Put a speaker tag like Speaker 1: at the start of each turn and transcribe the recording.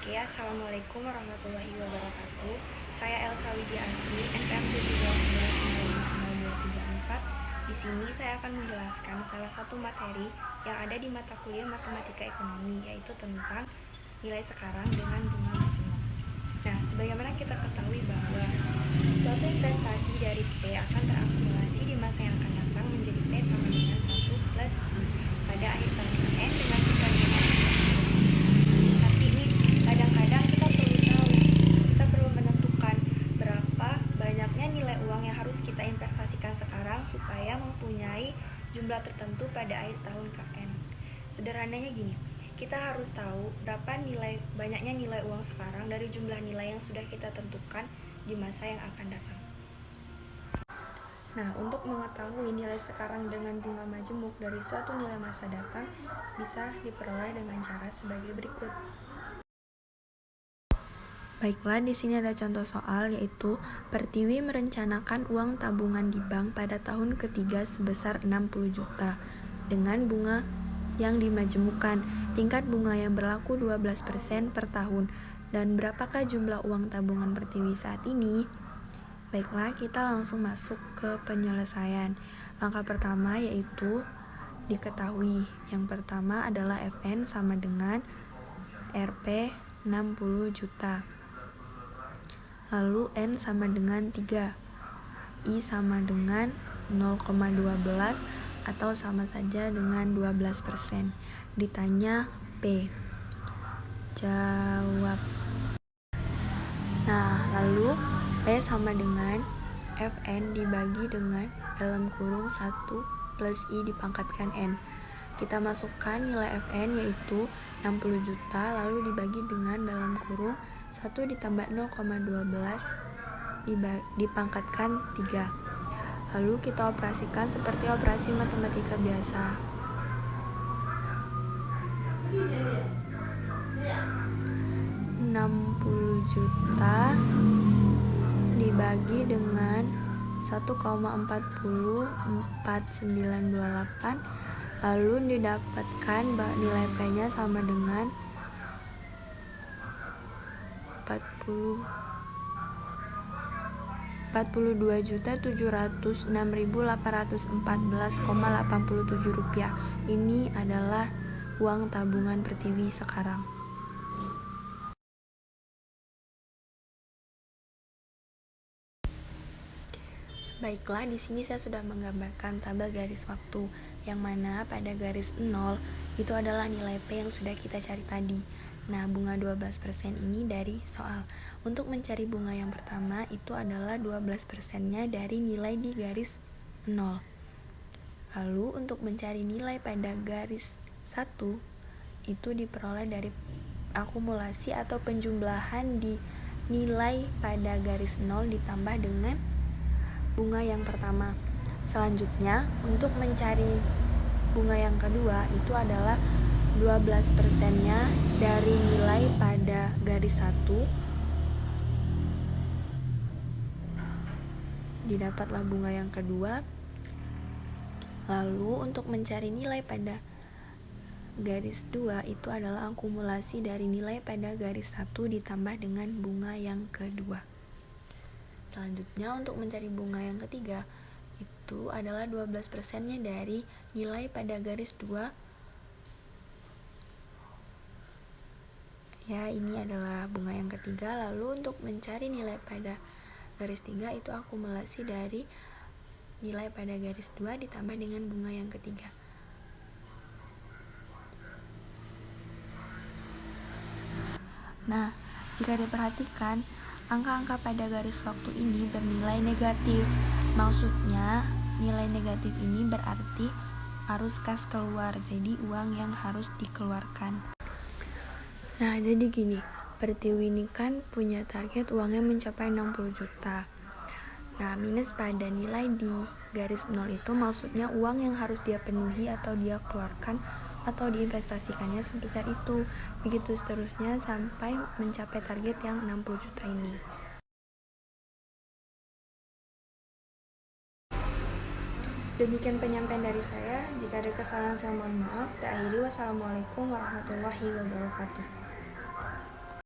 Speaker 1: Oke, Assalamualaikum warahmatullahi wabarakatuh. Saya Elsa Widya Asri, NPM 17125034. Di sini saya akan menjelaskan salah satu materi yang ada di mata kuliah Matematika Ekonomi, yaitu tentang nilai sekarang dengan bunga majemuk. Nah, sebagaimana kita ketahui bahwa suatu investasi dari P akan terakumulasi di masa yang akan datang menjadi P sama dengan 1 plus I pada akhir tahun N dengan keganjangan. Tapi ini kadang-kadang kita perlu menentukan berapa banyaknya nilai uang yang harus kita investasikan sekarang supaya mempunyai jumlah tertentu pada akhir tahun KN. Sederhananya gini, kita harus tahu berapa banyaknya nilai uang sekarang dari jumlah nilai yang sudah kita tentukan di masa yang akan datang. Nah, untuk mengetahui nilai sekarang dengan bunga majemuk dari suatu nilai masa datang bisa diperoleh dengan cara sebagai berikut. Baiklah, di sini ada contoh soal, yaitu Pertiwi merencanakan uang tabungan di bank pada tahun ketiga sebesar 60 juta dengan bunga yang dimajemukkan. Tingkat bunga yang berlaku 12% per tahun. Dan berapakah jumlah uang tabungan Pertiwi saat ini? Baiklah, kita langsung masuk ke penyelesaian. Langkah pertama yaitu diketahui. Yang pertama adalah FN sama dengan Rp 60 juta. Lalu N sama dengan 3. I sama dengan 0,12 atau sama saja dengan 12%. Ditanya P. Jawab. Nah, lalu P sama dengan FN dibagi dengan dalam kurung 1 plus I dipangkatkan N. Kita masukkan nilai FN yaitu 60 juta lalu dibagi dengan dalam kurung 1 ditambah 0,12 dipangkatkan 3. Lalu kita operasikan seperti operasi matematika biasa. 60 juta dibagi dengan 1,404928, lalu didapatkan nilai P-nya sama dengan 42.706.814,87 rupiah. Ini adalah uang tabungan Pertiwi sekarang. Baiklah, di sini saya sudah menggambarkan tabel garis waktu, yang mana pada garis 0 itu adalah nilai P yang sudah kita cari tadi. Nah, bunga 12% ini dari soal. Untuk mencari bunga yang pertama itu adalah 12%-nya dari nilai di garis 0. Lalu untuk mencari nilai pada garis 1 itu diperoleh dari akumulasi atau penjumlahan di nilai pada garis 0 ditambah dengan bunga yang pertama. Selanjutnya, untuk mencari bunga yang kedua itu adalah 12%-nya dari nilai pada garis 1. Didapatlah bunga yang kedua. Lalu untuk mencari nilai pada garis 2 itu adalah akumulasi dari nilai pada garis 1 ditambah dengan bunga yang kedua. Selanjutnya untuk mencari bunga yang ketiga itu adalah 12%-nya dari nilai pada garis 2. Ya, ini adalah bunga yang ketiga. Lalu untuk mencari nilai pada garis 3 itu akumulasi dari nilai pada garis 2 ditambah dengan bunga yang ketiga. Nah, jika diperhatikan, angka-angka pada garis waktu ini bernilai negatif. Maksudnya, nilai negatif ini berarti arus kas keluar, jadi uang yang harus dikeluarkan. Nah, jadi gini, Pertiwi ini kan punya target uangnya mencapai 60 juta. Nah, minus pada nilai di garis 0 itu maksudnya uang yang harus dia penuhi atau dia keluarkan atau diinvestasikannya sebesar itu. Begitu seterusnya sampai mencapai target yang 60 juta ini. Demikian penyampaian dari saya. Jika ada kesalahan saya mohon maaf. Saya akhiri. Wassalamualaikum warahmatullahi wabarakatuh.